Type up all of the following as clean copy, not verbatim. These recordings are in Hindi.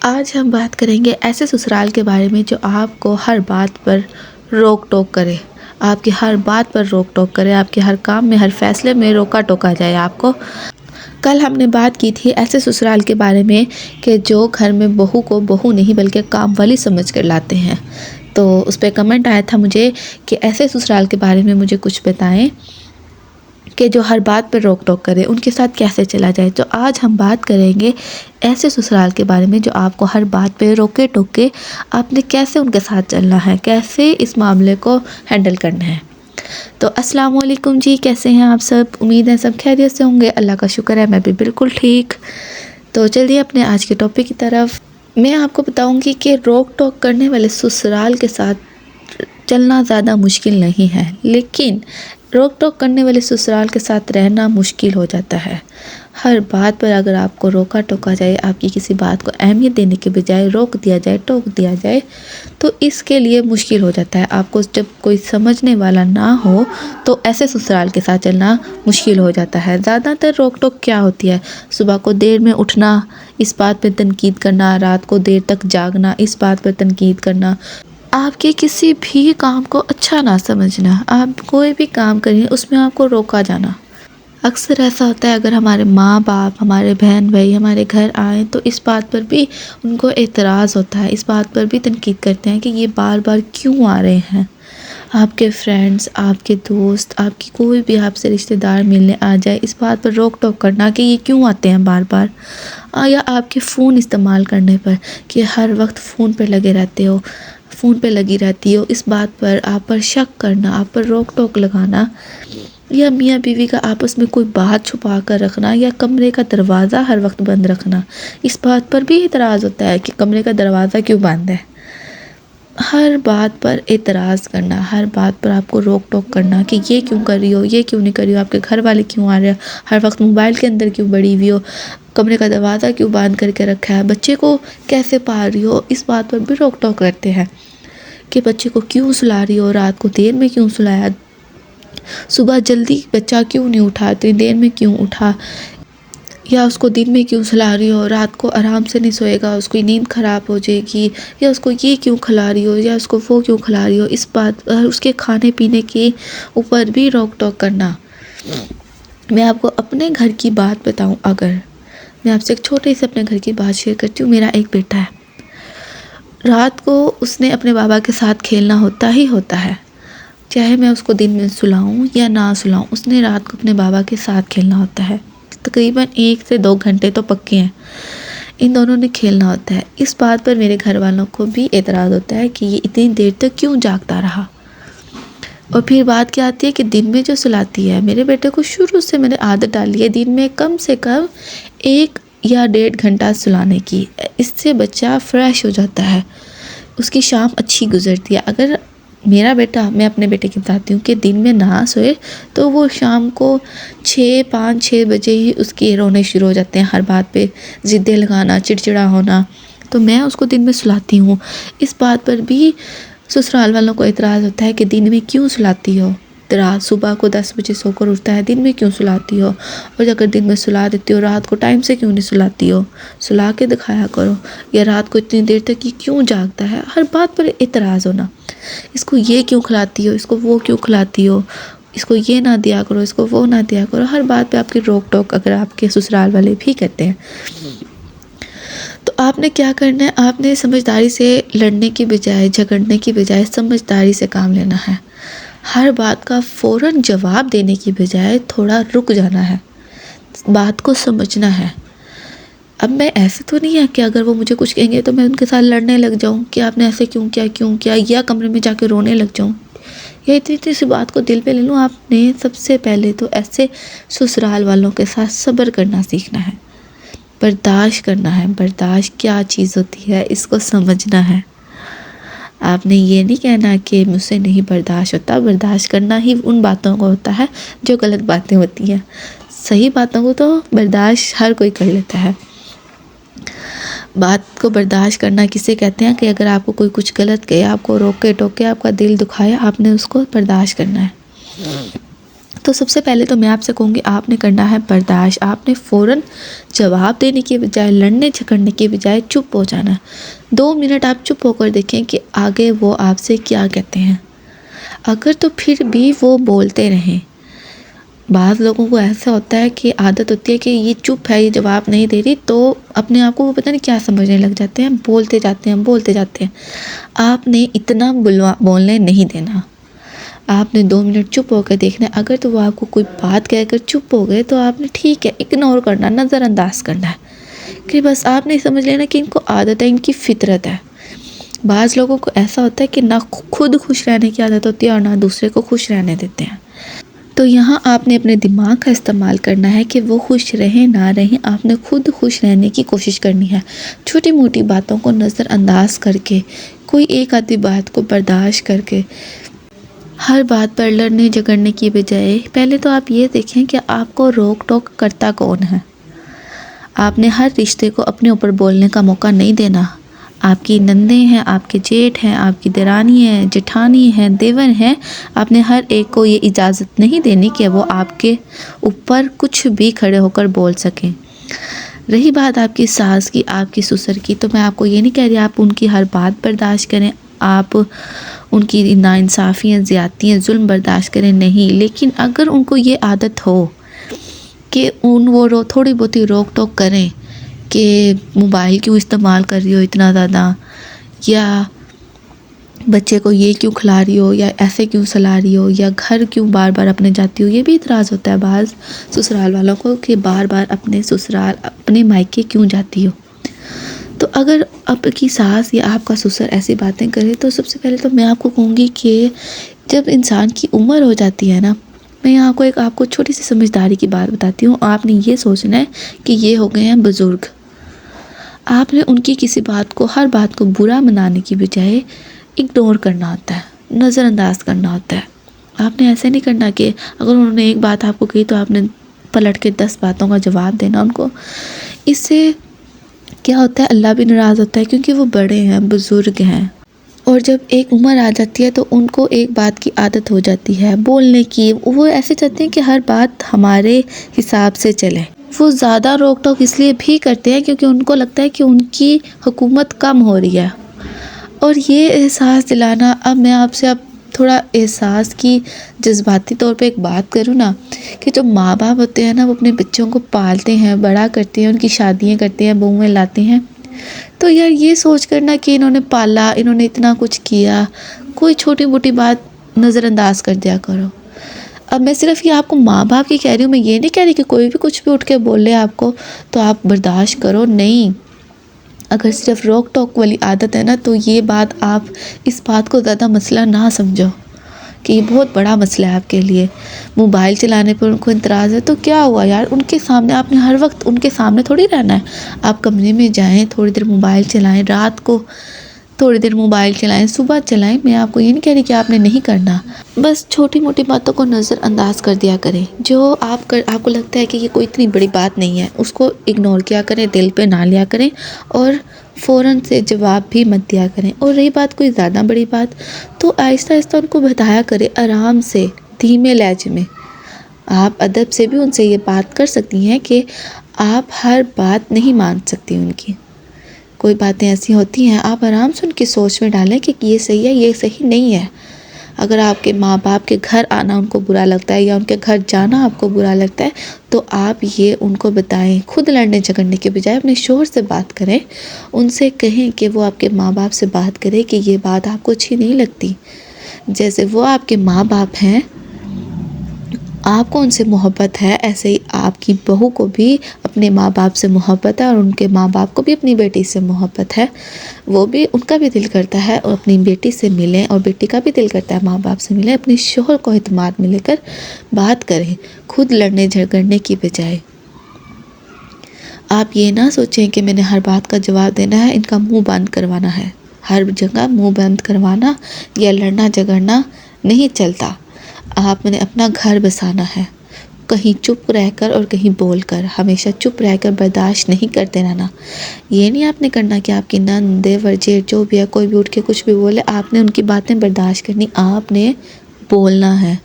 आज हम बात करेंगे ऐसे ससुराल के बारे में जो आपको हर बात पर रोक टोक करे, आपकी हर बात पर रोक टोक करे, आपके हर काम में, हर फैसले में रोका टोका जाए आपको। कल हमने बात की थी ऐसे ससुराल के बारे में कि जो घर में बहू को बहू नहीं बल्कि काम वाली समझ कर लाते हैं। तो उस पर कमेंट आया था मुझे कि ऐसे ससुराल के बारे में मुझे कुछ बताएं कि जो हर बात पर रोक टोक करे, उनके साथ कैसे चला जाए। तो आज हम बात करेंगे ऐसे ससुराल के बारे में जो आपको हर बात पे रोके टोके, आपने कैसे उनके साथ चलना है, कैसे इस मामले को हैंडल करना है। तो अस्सलाम वालेकुम जी, कैसे हैं आप सब? उम्मीद है सब खैरियत से होंगे। अल्लाह का शुक्र है, मैं भी बिल्कुल ठीक। तो चलिए अपने आज के टॉपिक की तरफ। मैं आपको बताऊंगी कि रोक टोक करने वाले ससुराल के साथ चलना ज़्यादा मुश्किल नहीं है, लेकिन रोक टोक करने वाले ससुराल के साथ रहना मुश्किल हो जाता है। हर बात पर अगर आपको रोका टोका जाए, आपकी किसी बात को अहमियत देने के बजाय रोक दिया जाए, टोक दिया जाए, तो इसके लिए मुश्किल हो जाता है। आपको जब कोई समझने वाला ना हो तो ऐसे ससुराल के साथ चलना मुश्किल हो जाता है। ज़्यादातर रोक टोक क्या होती है? सुबह को देर में उठना, इस बात पर तनकीद करना, रात को देर तक जागना, इस बात पर तनकीद करना, आपके किसी भी काम को अच्छा ना समझना, आप कोई भी काम करें उसमें आपको रोका जाना। अक्सर ऐसा होता है, अगर हमारे माँ बाप, हमारे बहन भाई हमारे घर आए तो इस बात पर भी उनको एतराज़ होता है, इस बात पर भी तनकीद करते हैं कि ये बार बार क्यों आ रहे हैं। आपके फ्रेंड्स, आपके दोस्त, आपकी कोई भी आपसे रिश्तेदार मिलने आ जाए, इस बात पर रोक टोक करना कि ये क्यों आते हैं बार बार। या आपके फ़ोन इस्तेमाल करने पर कि हर वक्त फ़ोन पर लगे रहते हो, फ़ोन पे लगी रहती हो, इस बात पर आप पर शक करना, आप पर रोक टोक लगाना, या मियाँ बीवी का आपस में कोई बात छुपा कर रखना, या कमरे का दरवाज़ा हर वक्त बंद रखना, इस बात पर भी एतराज़ होता है कि कमरे का दरवाज़ा क्यों बंद है। हर बात पर एतराज़ करना, हर बात पर आपको रोक टोक करना कि ये क्यों कर रही हो, ये क्यों नहीं कर रही हो, आपके घर वाले क्यों आ रहे हो, हर वक्त मोबाइल के अंदर क्यों बड़ी हुई हो, कमरे का दरवाज़ा क्यों बंद करके रखा है, बच्चे को कैसे पाल रही हो, इस बात पर भी रोक टोक करते हैं कि बच्चे को क्यों सुला रही हो, रात को देर में क्यों सुलाया, सुबह जल्दी बच्चा क्यों नहीं उठा, इतनी देर में क्यों उठा, या उसको दिन में क्यों सुला रही हो, रात को आराम से नहीं सोएगा, उसकी नींद ख़राब हो जाएगी, या उसको ये क्यों खिला रही हो, या उसको वो क्यों खिला रही हो, इस बात उसके खाने पीने के ऊपर भी रोक टोक करना। मैं आपको अपने घर की बात बताऊं, अगर मैं आपसे एक छोटे से अपने घर की बात शेयर करती हूँ। मेरा एक बेटा है, रात को उसने अपने बाबा के साथ खेलना होता ही होता है, चाहे मैं उसको दिन में सुलाऊं या ना सुलाऊं, उसने रात को अपने बाबा के साथ खेलना होता है। तकरीबन 1 से 2 घंटे तो पक्के हैं, इन दोनों ने खेलना होता है। इस बात पर मेरे घर वालों को भी एतराज़ होता है कि ये इतनी देर तक क्यों जागता रहा। और फिर बात क्या आती है कि दिन में जो सुलाती है, मेरे बेटे को शुरू से मैंने आदत डाली है दिन में कम से कम 1 या 1.5 घंटा सुलाने की। इससे बच्चा फ्रेश हो जाता है, उसकी शाम अच्छी गुजरती है। अगर मेरा बेटा, मैं अपने बेटे की बताती हूँ कि दिन में ना सोए तो वो शाम को 5-6 बजे ही उसके रोने शुरू हो जाते हैं, हर बात पे ज़िद्दें लगाना, चिड़चिड़ा होना। तो मैं उसको दिन में सुलाती हूँ। इस बात पर भी ससुराल वालों को एतराज़ होता है कि दिन में क्यों सुलाती हो, रात सुबह को 10 बजे सोकर उठता है, दिन में क्यों सुलाती हो, और अगर दिन में सुला देती हो रात को टाइम से क्यों नहीं सुलाती हो, सुला के दिखाया करो, या रात को इतनी देर तक ये क्यों जागता है। हर बात पर एतराज़ होना, इसको ये क्यों खिलाती हो, इसको वो क्यों खिलाती हो, इसको ये ना दिया करो, इसको वो ना दिया करो। हर बात पे आपकी रोक टोक अगर आपके ससुराल वाले भी करते हैं तो आपने क्या करना है, आपने समझदारी से लड़ने की बजाय, झगड़ने की बजाय समझदारी से काम लेना है। हर बात का फ़ौरन जवाब देने की बजाय थोड़ा रुक जाना है, बात को समझना है। अब मैं ऐसे तो नहीं है कि अगर वो मुझे कुछ कहेंगे तो मैं उनके साथ लड़ने लग जाऊं कि आपने ऐसे क्यों किया, या कमरे में जाके रोने लग जाऊं, या इतनी इतनी सी बात को दिल पे ले लूं। आपने सबसे पहले तो ऐसे ससुराल वालों के साथ सब्र करना सीखना है, बर्दाश्त करना है। बर्दाश्त क्या चीज़ होती है इसको समझना है। आपने ये नहीं कहना कि मुझसे नहीं बर्दाश्त होता। बर्दाश्त करना ही उन बातों को होता है जो गलत बातें होती हैं, सही बातों को तो बर्दाश्त हर कोई कर लेता है। बात को बर्दाश्त करना किसे कहते हैं कि अगर आपको कोई कुछ गलत कहे, आपको रोके टोके, आपका दिल दुखाए, आपने उसको बर्दाश्त करना है। तो सबसे पहले तो मैं आपसे कहूँगी आपने करना है बर्दाश्त। आपने फ़ौरन जवाब देने के बजाय, लड़ने झगड़ने के बजाय चुप हो जाना है। 2 मिनट आप चुप होकर देखें कि आगे वो आपसे क्या कहते हैं। अगर तो फिर भी वो बोलते रहें, बाज़ लोगों को ऐसा होता है कि आदत होती है कि ये चुप है, ये जवाब नहीं दे रही, तो अपने आप को वो पता नहीं क्या समझने लग जाते हैं, बोलते जाते हैं। आपने इतना बोलने नहीं देना। आपने 2 मिनट चुप होकर देखना है। अगर तो वो आपको कोई बात कहकर चुप हो गए तो आपने ठीक है इग्नोर करना, नज़रअंदाज करना है कि बस आपने समझ लेना कि इनको आदत है, इनकी फितरत है। बाज़ लोगों को ऐसा होता है कि ना खुद खुश रहने की आदत होती है और ना दूसरे को खुश रहने देते हैं। तो यहाँ आपने अपने दिमाग का इस्तेमाल करना है कि वो खुश रहें ना रहें, आपने खुद खुश रहने की कोशिश करनी है। छोटी मोटी बातों को नज़रअंदाज करके, कोई एक आधी बात को बर्दाश्त करके, हर बात पर लड़ने झगड़ने की बजाय पहले तो आप ये देखें कि आपको रोक टोक करता कौन है। आपने हर रिश्ते को अपने ऊपर बोलने का मौका नहीं देना। आपकी नंदे हैं, आपके जेठ हैं, आपकी देरानी हैं, जेठानी हैं, देवर हैं, आपने हर एक को ये इजाज़त नहीं देनी कि वो आपके ऊपर कुछ भी खड़े होकर बोल सकें। रही बात आपकी सास की, आपकी ससुर की, तो मैं आपको ये नहीं कह रही आप उनकी हर बात बर्दाश्त करें, आप उनकी नाइंसाफ़ियाँ, ज़्यादतियाँ, जुल्म बर्दाश्त करें, नहीं। लेकिन अगर उनको ये आदत हो कि वो थोड़ी बहुत ही रोक टोक करें कि मोबाइल क्यों इस्तेमाल कर रही हो इतना ज़्यादा, या बच्चे को ये क्यों खिला रही हो, या ऐसे क्यों सुला रही हो, या घर क्यों बार बार अपने जाती हो। ये भी इतराज़ होता है बाज़ ससुराल वालों को कि बार बार अपने ससुराल, अपने मायके क्यों जाती हो। तो अगर आपकी सास या आपका ससुर ऐसी बातें करे तो सबसे पहले तो मैं आपको कहूँगी कि जब इंसान की उम्र हो जाती है ना, मैं यहाँ को एक आपको छोटी सी समझदारी की बात बताती हूँ। आपने ये सोचना है कि ये हो गए हैं बुज़ुर्ग, आपने उनकी किसी बात को, हर बात को बुरा मनाने की बजाय इग्नोर करना होता है, नज़रअंदाज करना होता है। आपने ऐसे नहीं करना कि अगर उन्होंने एक बात आपको कही तो आपने पलट के 10 बातों का जवाब देना उनको। इससे क्या होता है, अल्लाह भी नाराज़ होता है क्योंकि वो बड़े हैं, बुज़ुर्ग हैं, और जब एक उम्र आ जाती है तो उनको एक बात की आदत हो जाती है बोलने की। वो ऐसे चाहते हैं कि हर बात हमारे हिसाब से चले। वो ज़्यादा रोक टोक इसलिए भी करते हैं क्योंकि उनको लगता है कि उनकी हुकूमत कम हो रही है। और ये एहसास दिलाना, अब मैं आपसे अब थोड़ा एहसास की जज्बाती तौर पे एक बात करूँ ना, कि जो माँ बाप होते हैं ना, वो अपने बच्चों को पालते हैं, बड़ा करते हैं, उनकी शादियाँ करते हैं, बहुएँ लाते हैं। तो यार ये सोच कर ना कि इन्होंने पाला, इन्होंने इतना कुछ किया, कोई छोटी मोटी बात नज़रअंदाज कर दिया करो। अब मैं सिर्फ ये आपको माँ बाप की कह रही हूँ, मैं ये नहीं कह रही कि कोई भी कुछ भी उठ के बोले आपको तो आप बर्दाश्त करो, नहीं। अगर सिर्फ रोक टोक वाली आदत है ना, तो ये बात, आप इस बात को ज़्यादा मसला ना समझो कि ये बहुत बड़ा मसला है आपके लिए। मोबाइल चलाने पर उनको इंतराज़ है तो क्या हुआ यार, उनके सामने आपने हर वक्त उनके सामने थोड़ी रहना है। आप कमरे में जाएं, थोड़ी देर मोबाइल चलाएं, रात को थोड़ी देर मोबाइल चलाएं, सुबह चलाएं। मैं आपको ये नहीं कह रही कि आपने नहीं करना, बस छोटी मोटी बातों को नज़रअंदाज कर दिया करें। जो आपको लगता है कि ये कोई इतनी बड़ी बात नहीं है, उसको इग्नोर किया करें, दिल पे ना लिया करें, और फ़ौरन से जवाब भी मत दिया करें। और रही बात कोई ज़्यादा बड़ी बात, तो आहिस्ता आहिस्ता उनको बताया करें, आराम से, धीमे लहजे में। आप अदब से भी उनसे ये बात कर सकती हैं कि आप हर बात नहीं मान सकती उनकी। कोई बातें ऐसी होती हैं, आप आराम से उनकी सोच में डालें कि ये सही है, ये सही नहीं है। अगर आपके माँ बाप के घर आना उनको बुरा लगता है या उनके घर जाना आपको बुरा लगता है, तो आप ये उनको बताएं। खुद लड़ने झगड़ने के बजाय अपने शोहर से बात करें, उनसे कहें कि वो आपके माँ बाप से बात करें कि ये बात आपको अच्छी नहीं लगती। जैसे वो आपके माँ बाप हैं, आपको उनसे मोहब्बत है, ऐसे ही आपकी बहू को भी अपने माँ बाप से मोहब्बत है, और उनके माँ बाप को भी अपनी बेटी से मोहब्बत है। वो भी, उनका भी दिल करता है और अपनी बेटी से मिलें, और बेटी का भी दिल करता है माँ बाप से मिलें। अपने शोहर को एतमाद में लेकर बात करें, खुद लड़ने झगड़ने की बजाय। आप ये ना सोचें कि मैंने हर बात का जवाब देना है, इनका मुँह बंद करवाना है। हर जगह मुँह बंद करवाना या लड़ना झगड़ना नहीं चलता। आपने अपना घर बसाना है, कहीं चुप रहकर और कहीं बोलकर। हमेशा चुप रहकर बर्दाश्त नहीं करते रहना। ये नहीं आपने करना कि आपकी नंद, देवर, जेठ जो भी है, कोई भी उठ के कुछ भी बोले, आपने उनकी बातें बर्दाश्त करनी, आपने बोलना है।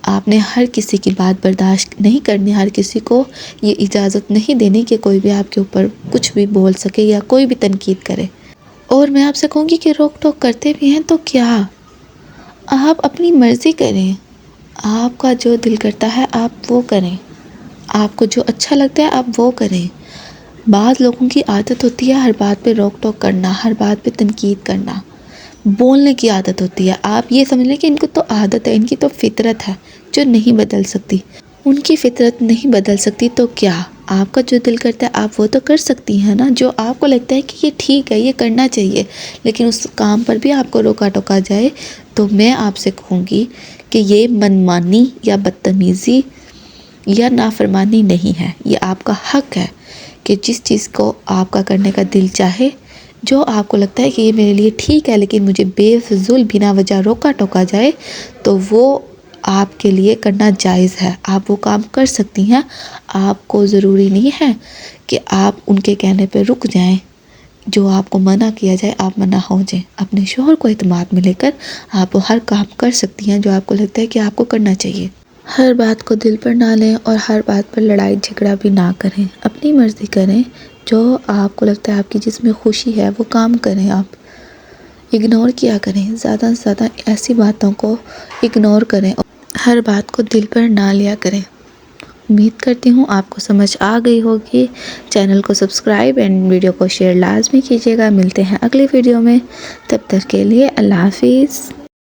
आपने हर किसी की बात बर्दाश्त नहीं करनी, हर किसी को ये इजाज़त नहीं देनी कि कोई भी आपके ऊपर कुछ भी बोल सके या कोई भी तनकीद करे। और मैं आपसे कहूँगी कि रोक टोक करते भी हैं तो क्या, आप अपनी मर्ज़ी करें, आपका जो दिल करता है आप वो करें, आपको जो अच्छा लगता है आप वो करें। बाद लोगों की आदत होती है हर बात पे रोक टोक करना, हर बात पे तनकीद करना, बोलने की आदत होती है। आप ये समझ लें कि इनको तो आदत है, इनकी तो फितरत है जो नहीं बदल सकती। उनकी फितरत नहीं बदल सकती तो क्या, आपका जो दिल करता है आप वो तो कर सकती हैं ना। जो आपको लगता है कि ये ठीक है, ये करना चाहिए, लेकिन उस काम पर भी आपको रोका टोका जाए, तो मैं आपसे कहूँगी कि ये मनमानी या बदतमीज़ी या नाफरमानी नहीं है। ये आपका हक है कि जिस चीज़ को आपका करने का दिल चाहे, जो आपको लगता है कि ये मेरे लिए ठीक है, लेकिन मुझे बेफिज़ूल बिना वजह रोका टोका जाए, तो वो आपके लिए करना जायज़ है। आप वो काम कर सकती हैं। आपको ज़रूरी नहीं है कि आप उनके कहने पे रुक जाएं, जो आपको मना किया जाए आप मना हो जाएं। अपने शौहर को एतमाद में लेकर आप वो हर काम कर सकती हैं जो आपको लगता है कि आपको करना चाहिए। हर बात को दिल पर ना लें और हर बात पर लड़ाई झगड़ा भी ना करें। अपनी मर्ज़ी करें, जो आपको लगता है आपकी जिसमें खुशी है वो काम करें। आप इग्नोर किया करें, ज़्यादा से ज़्यादा ऐसी बातों को इग्नोर करें और हर बात को दिल पर ना लिया करें। उम्मीद करती हूँ आपको समझ आ गई होगी। चैनल को सब्सक्राइब एंड वीडियो को शेयर लाजमी कीजिएगा। मिलते हैं अगली वीडियो में, तब तक के लिए अल्लाह हाफिज़।